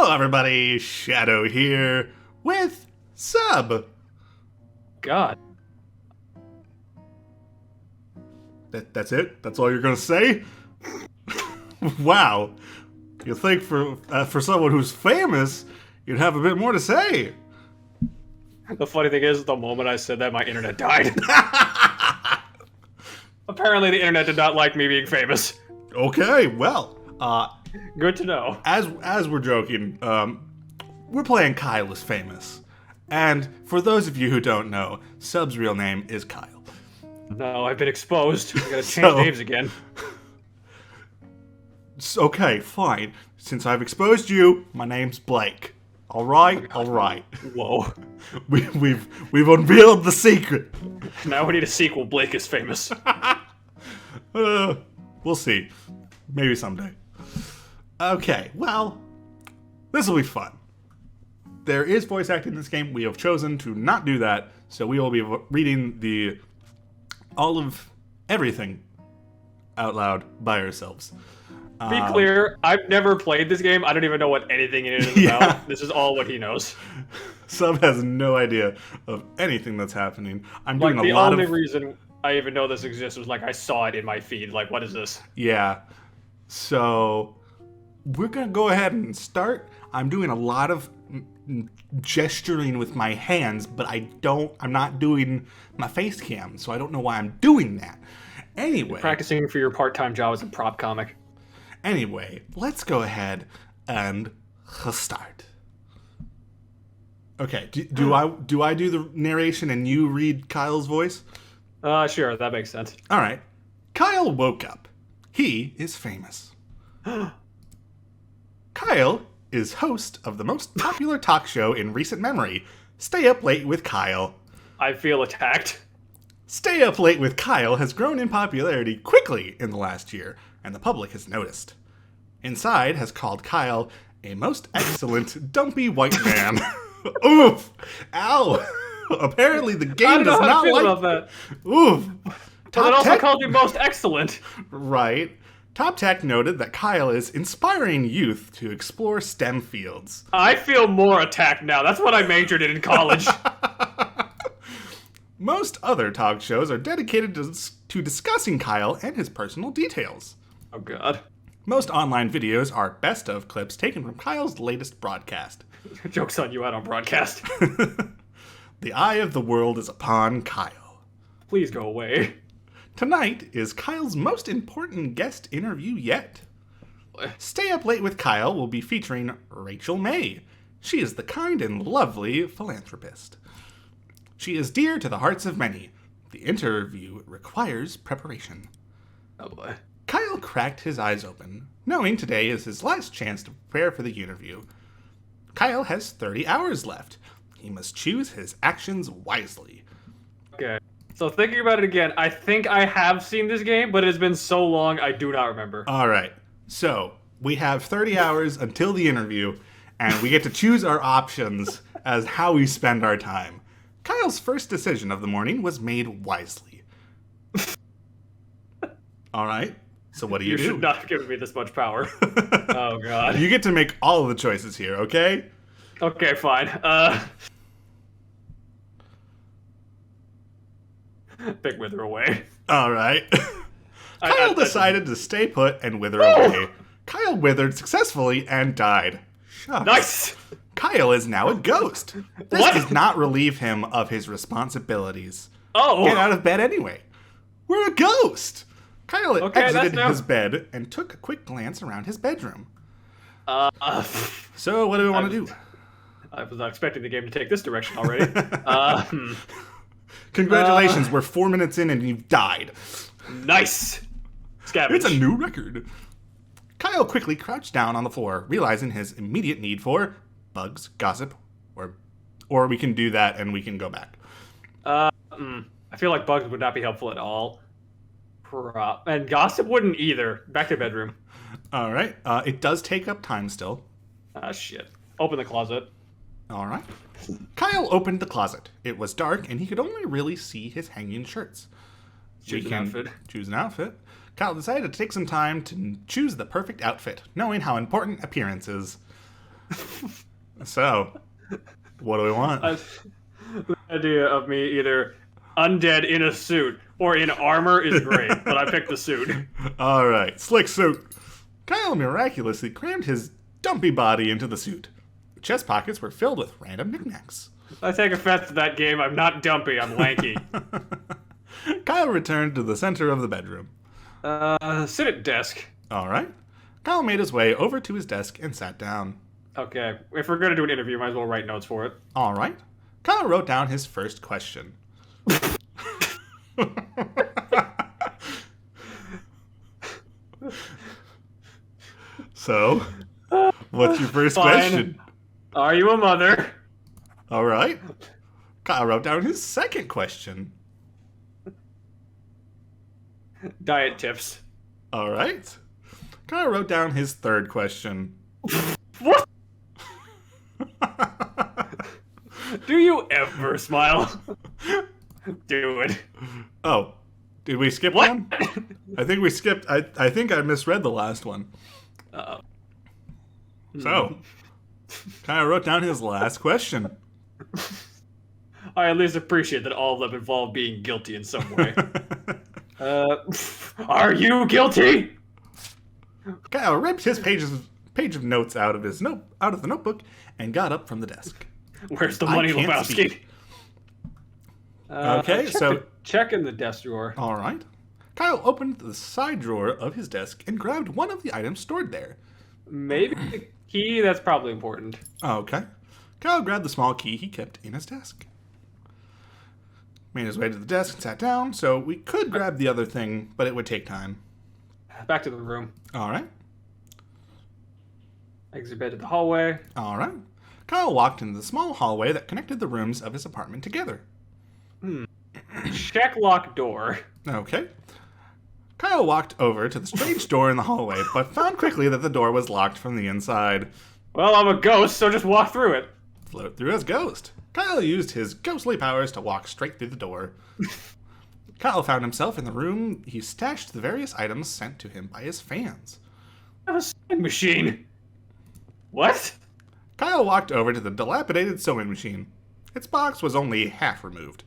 Hello, everybody. Shadow here with Sub. God. That's it? That's all you're gonna say? Wow. You think for someone who's famous, you'd have a bit more to say? The funny thing is, the moment I said that, my internet died. Apparently, the internet did not like me being famous. Okay, well, Good to know. as we're joking, we're playing Kyle is famous, and for those of you who don't know, Sub's real name is Kyle. No, I've been exposed. I gotta change So- names again. Okay, fine. Since I've exposed you, my name's Blake. All right. Whoa. We've unveiled the secret. Now we need a sequel. Blake is famous. We'll see. Maybe someday. Okay, well, this will be fun. There is voice acting in this game. We have chosen to not do that, so we will be reading all of everything out loud by ourselves. Be clear, I've never played this game. I don't even know what anything in it is about. This is all what he knows. Sub has no idea of anything that's happening. I'm Like, doing the a lot only of... reason I even know this exists was like I saw it in my feed. Like, what is this? Yeah. So, we're going to go ahead and start. I'm doing a lot of gesturing with my hands, but I'm not doing my face cam, so I don't know why I'm doing that. Anyway. Practicing for your part-time job as a prop comic. Anyway, let's go ahead and start. Okay, do I do the narration and you read Kyle's voice? Sure, that makes sense. All right. Kyle woke up. He is famous. Kyle is host of the most popular talk show in recent memory, Stay Up Late with Kyle. I feel attacked. Stay Up Late with Kyle has grown in popularity quickly in the last year, and the public has noticed. Inside has called Kyle a most excellent dumpy white man. Oof! Ow! Apparently the I game don't know does how not to feel like... about that. Oof! But it also called you most excellent. Right. Top Tech noted that Kyle is inspiring youth to explore STEM fields. I feel more attacked now. That's what I majored in college. Most other talk shows are dedicated to discussing Kyle and his personal details. Oh, God. Most online videos are best of clips taken from Kyle's latest broadcast. Joke's on you, I don't broadcast. The eye of the world is upon Kyle. Please go away. Tonight is Kyle's most important guest interview yet. Stay Up Late with Kyle will be featuring Rachel May. She is the kind and lovely philanthropist. She is dear to the hearts of many. The interview requires preparation. Oh, boy. Kyle cracked his eyes open, knowing today is his last chance to prepare for the interview. Kyle has 30 hours left. He must choose his actions wisely. Okay. So thinking about it again, I think I have seen this game, but it has been so long I do not remember. All right. So, we have 30 hours until the interview, and we get to choose our options as how we spend our time. Kyle's first decision of the morning was made wisely. All right. So what do you do? You should not have given me this much power. Oh, God. You get to make all of the choices here, okay? Okay, fine. Pick Wither away. All right. Kyle decided to stay put and wither away. Kyle withered successfully and died. Shucks. Nice! Kyle is now a ghost. This What? does not relieve him of his responsibilities. Oh! Get out of bed anyway. We're a ghost. Kyle Okay, exited that's his bed and took a quick glance around his bedroom. I So what do we want to do? was not expecting the game to take this direction already. Congratulations, we're 4 minutes in and you've died. Nice! Scavenge. It's a new record. Kyle quickly crouched down on the floor, realizing his immediate need for bugs, gossip, or we can do that and we can go back. I feel like bugs would not be helpful at all. And gossip wouldn't either. Back to bedroom. All right. It does take up time still. Ah, shit. Open the closet. All right. Kyle opened the closet. It was dark, and he could only really see his hanging shirts. Choose an outfit. Choose an outfit. Kyle decided to take some time to choose the perfect outfit, knowing how important appearance is. So, what do we want? The idea of me either undead in a suit or in armor is great, but I picked the suit. All right, slick suit. Kyle miraculously crammed his dumpy body into the suit. The chest pockets were filled with random knickknacks. I take offense to that game. I'm not dumpy. I'm lanky. Kyle returned to the center of the bedroom. Sit at desk. All right. Kyle made his way over to his desk and sat down. Okay, if we're gonna do an interview, might as well write notes for it. All right. Kyle wrote down his first question. So, what's your first question? Are you a mother? All right. Kyle wrote down his second question. Diet tips. All right. Kyle wrote down his third question. What? Do you ever smile? Do it. Oh, did we skip What? one? I think we skipped. I think I misread the last one. Uh-oh. So, Kyle wrote down his last question. I at least appreciate that all of them involve being guilty in some way. Are you guilty? Kyle ripped his page of notes out of the notebook and got up from the desk. Where's the money, can't Lebowski? speak. Okay, so check in the desk drawer. all right. Kyle opened the side drawer of his desk and grabbed one of the items stored there. Maybe the key. That's probably important. Okay. Kyle grabbed the small key he kept in his desk. Made his way to the desk and sat down, so we could grab the other thing, but it would take time. Back to the room. All right. Exit bed to the hallway. All right. Kyle walked into the small hallway that connected the rooms of his apartment together. Check lock door. Okay. Kyle walked over to the strange door in the hallway, but found quickly that the door was locked from the inside. Well, I'm a ghost, so just walk through it. Float through as ghost. Kyle used his ghostly powers to walk straight through the door. Kyle found himself in the room he stashed the various items sent to him by his fans. I have a sewing machine. What? Kyle walked over to the dilapidated sewing machine. Its box was only half removed.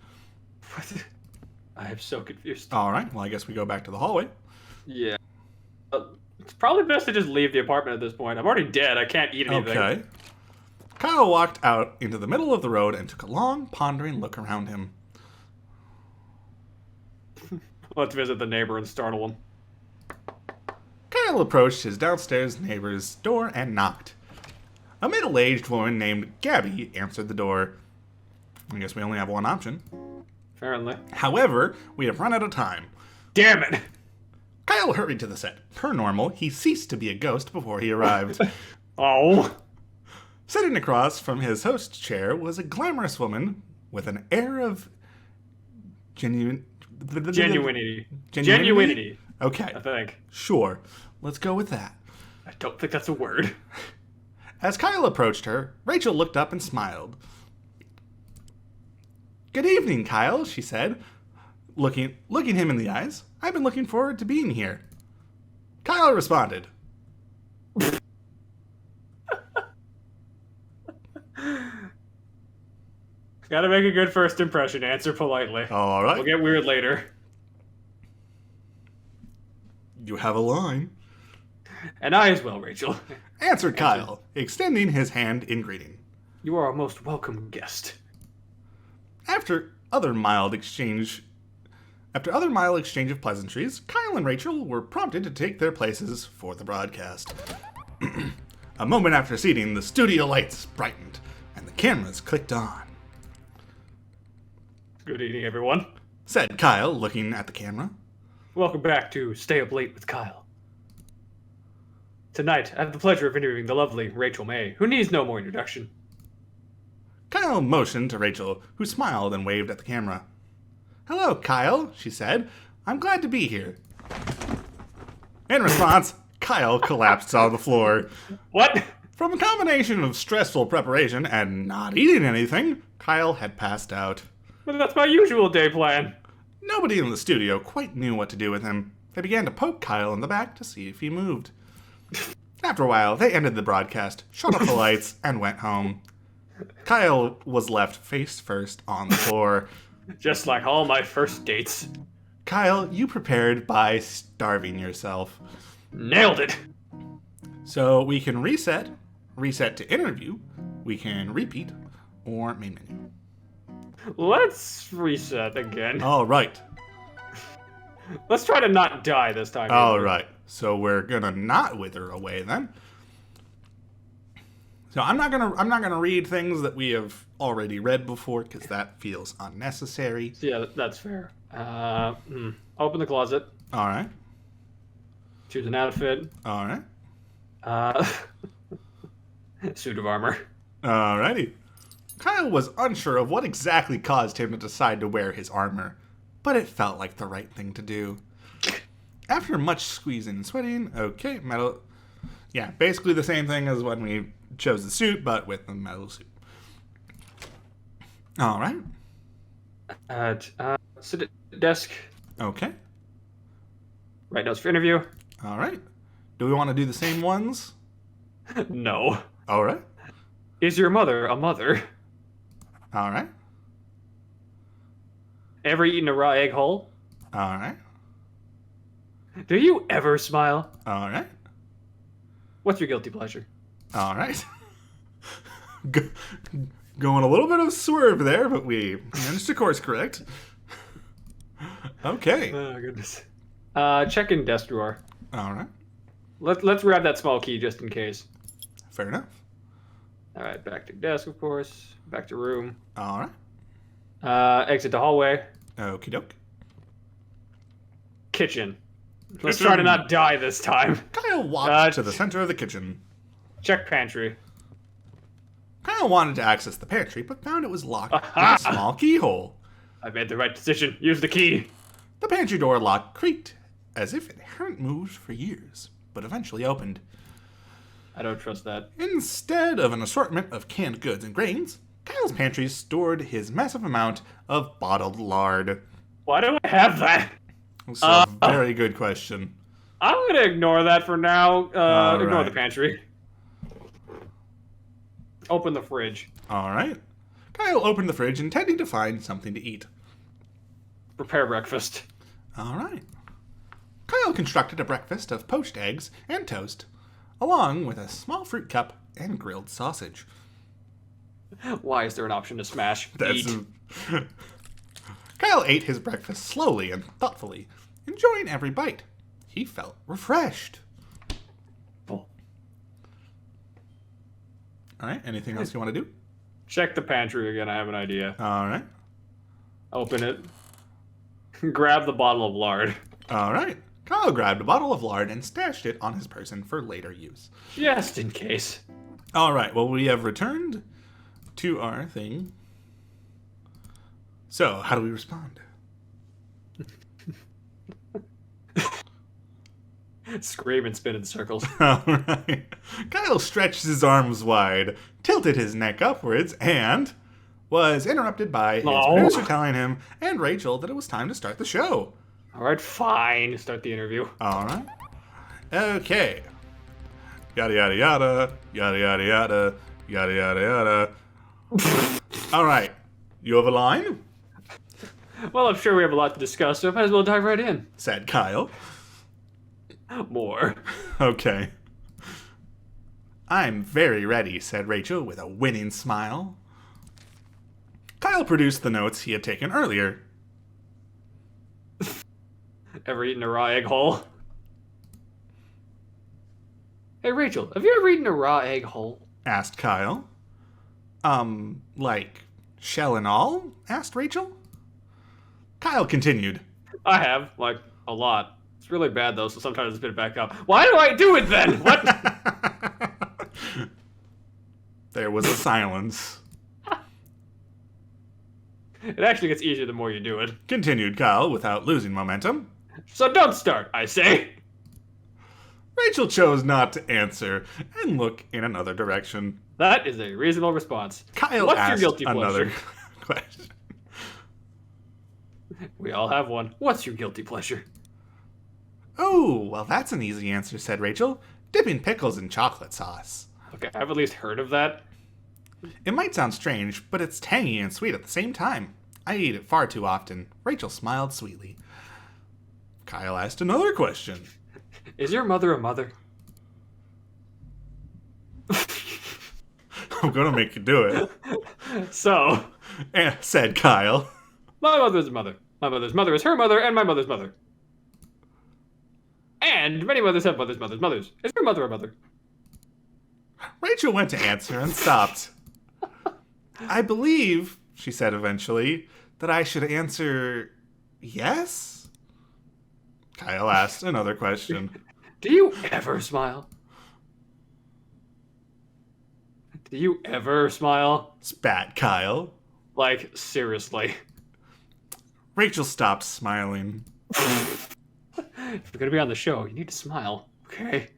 What? I am so confused. All right, well, I guess we go back to the hallway. Yeah. It's probably best to just leave the apartment at this point. I'm already dead. I can't eat anything. Okay. Kyle walked out into the middle of the road and took a long, pondering look around him. Let's visit the neighbor and startle him. Kyle approached his downstairs neighbor's door and knocked. A middle-aged woman named Gabby answered the door. I guess we only have one option. Apparently. However, we have run out of time. Damn it! Kyle hurried to the set. Per normal, he ceased to be a ghost before he arrived. Oh. Sitting across from his host chair was a glamorous woman with an air of Genuinity. Genuinity? Okay, I think. sure. Let's go with that. I don't think that's a word. As Kyle approached her, Rachel looked up and smiled. "Good evening, Kyle," she said, looking him in the eyes. "I've been looking forward to being here." Kyle responded. Gotta make a good first impression. Answer politely. All right. We'll get weird later. "You have a line," And I as well, Rachel. answered Kyle, extending his hand in greeting. You are a most welcome guest. After other mild exchange of pleasantries, Kyle and Rachel were prompted to take their places for the broadcast. A moment after seating, the studio lights brightened and the cameras clicked on. Good evening, everyone. Said Kyle, looking at the camera. Welcome back to Stay Up Late with Kyle. Tonight, I have the pleasure of interviewing the lovely Rachel May, who needs no more introduction. Kyle motioned to Rachel, who smiled and waved at the camera. "Hello, Kyle," she said. "I'm glad to be here." In response, Kyle collapsed on the floor. What? From a combination of stressful preparation and not eating anything, Kyle had passed out. But that's my usual day plan. Nobody in the studio quite knew what to do with him. They began to poke Kyle in the back to see if he moved. After a while, they ended the broadcast, shut off the lights, and went home. Kyle was left face first on the floor. Just like all my first dates. Kyle, you prepared by starving yourself. Nailed it! So we can reset to interview, we can repeat, or main menu. Let's reset again. All right. Let's try to not die this time. All right. So we're gonna not wither away then. So I'm not gonna read things that we have already read before because that feels unnecessary. Yeah, that's fair. Open the closet. All right. Choose an outfit. All right. Suit of armor. Alrighty. Kyle was unsure of what exactly caused him to decide to wear his armor, but it felt like the right thing to do. After much squeezing and sweating, okay, metal. Yeah, basically the same thing as when we chose the suit, but with the metal suit. All right. Sit at desk. Okay. Write notes for interview. All right. Do we want to do the same ones? No. All right. Is your mother a mother? All right. Ever eaten a raw egg whole? All right. Do you ever smile? All right. What's your guilty pleasure? All right. Going a little bit of swerve there, but we managed to course correct. Okay. Oh, goodness. Check in desk drawer. All right. Let's grab that small key just in case. Fair enough. All right, back to desk, of course. Back to room. All right. Exit the hallway. Okie doke. Kitchen. Let's try to not die this time. Kyle walked to the center of the kitchen. Check pantry. Kyle wanted to access the pantry, but found it was locked with a small keyhole. I made the right decision. Use the key. The pantry door lock creaked, as if it hadn't moved for years, but eventually opened. I don't trust that. Instead of an assortment of canned goods and grains, Kyle's pantry stored his massive amount of bottled lard. Why do I have that? It's a very good question. I'm going to ignore that for now. Ignore right. the pantry. Open the fridge. All right. Kyle opened the fridge, intending to find something to eat. Prepare breakfast. All right. Kyle constructed a breakfast of poached eggs and toast, along with a small fruit cup and grilled sausage. Why is there an option to smash? Eat. Kyle ate his breakfast slowly and thoughtfully, enjoying every bite. He felt refreshed. Oh. All right, anything else you want to do? Check the pantry again. I have an idea. All right. Open it. Grab the bottle of lard. All right. Kyle grabbed a bottle of lard and stashed it on his person for later use. Just in case. All right, well, we have returned to our thing. So, how do we respond? Scream and spin in circles. All right. Kyle stretched his arms wide, tilted his neck upwards, and was interrupted by his producer telling him and Rachel that it was time to start the show. All right, fine. Start the interview. All right. Okay. Yada, yada, yada. Yada, yada, yada. Yada, yada, yada. All right. You have a line? Well, I'm sure we have a lot to discuss, so I might as well dive right in. Said Kyle. More. Okay. I'm very ready, said Rachel with a winning smile. Kyle produced the notes he had taken earlier. Ever eaten a raw egg whole? Hey, Rachel, have you ever eaten a raw egg whole? Asked Kyle. Like, shell and all? Asked Rachel. Kyle continued. I have, like, a lot. It's really bad, though, so sometimes I spit it back up. Why do I do it then? What? There was a silence. It actually gets easier the more you do it. Continued Kyle without losing momentum. So don't start, I say. Rachel chose not to answer and look in another direction. That is a reasonable response. Kyle What's asked your guilty another pleasure? question. We all have one. What's your guilty pleasure? Oh, well, that's an easy answer, said Rachel. dipping pickles in chocolate sauce. Okay, I've at least heard of that. It might sound strange, but it's tangy and sweet at the same time. I eat it far too often. Rachel smiled sweetly. Kyle asked another question. Is your mother a mother? I'm gonna make you do it. So, Said Kyle. my mother's mother. My mother's mother is her mother, and my mother's mother. And many mothers have mothers' mothers' mothers. Is your mother a mother? Rachel went to answer and stopped. I believe, she said eventually, that I should answer yes? Kyle asked another question. Do you ever smile? Do you ever smile? Spat Kyle. Like, seriously. Rachel stopped smiling. If you're gonna be on the show, you need to smile, okay?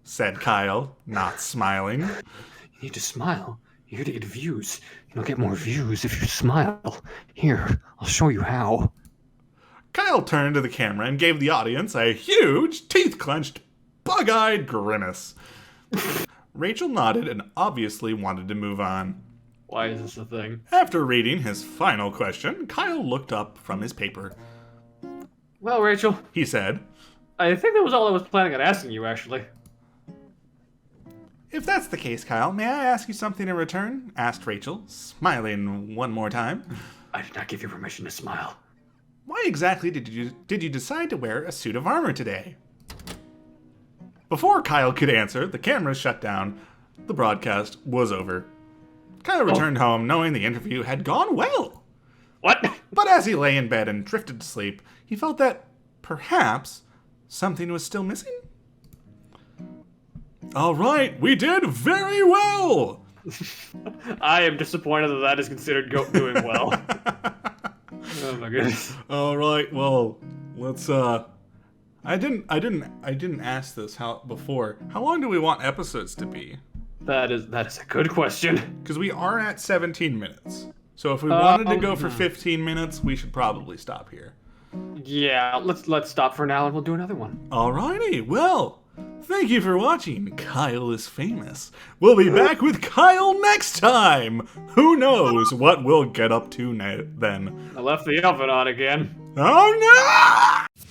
Said Kyle, not smiling. You need to smile. You're here to get views. You'll get more views if you smile. Here, I'll show you how. Kyle turned to the camera and gave the audience a huge, teeth-clenched, bug-eyed grimace. Rachel nodded and obviously wanted to move on. Why is this a thing? After reading his final question, Kyle looked up from his paper. Well, Rachel, He said, I think that was all I was planning on asking you, actually. "If that's the case, Kyle, may I ask you something in return?" asked Rachel, smiling one more time. I did not give you permission to smile. "Why exactly did you decide to wear a suit of armor today?" Before Kyle could answer, the cameras shut down. The broadcast was over. Kyle returned home knowing the interview had gone well. What? But as he lay in bed and drifted to sleep, he felt that perhaps something was still missing. "All right, we did very well." I am disappointed that that is considered doing well. Oh my goodness. All right, well, let's I didn't ask this before. How long do we want episodes to be? That is a good question. Because we are at 17 minutes. So if we wanted to go for 15 minutes, we should probably stop here. Yeah, let's stop for now and we'll do another one. Alrighty, well, thank you for watching Kyle is Famous. We'll be back with Kyle next time. Who knows what we'll get up to then. I left the oven on again. Oh no!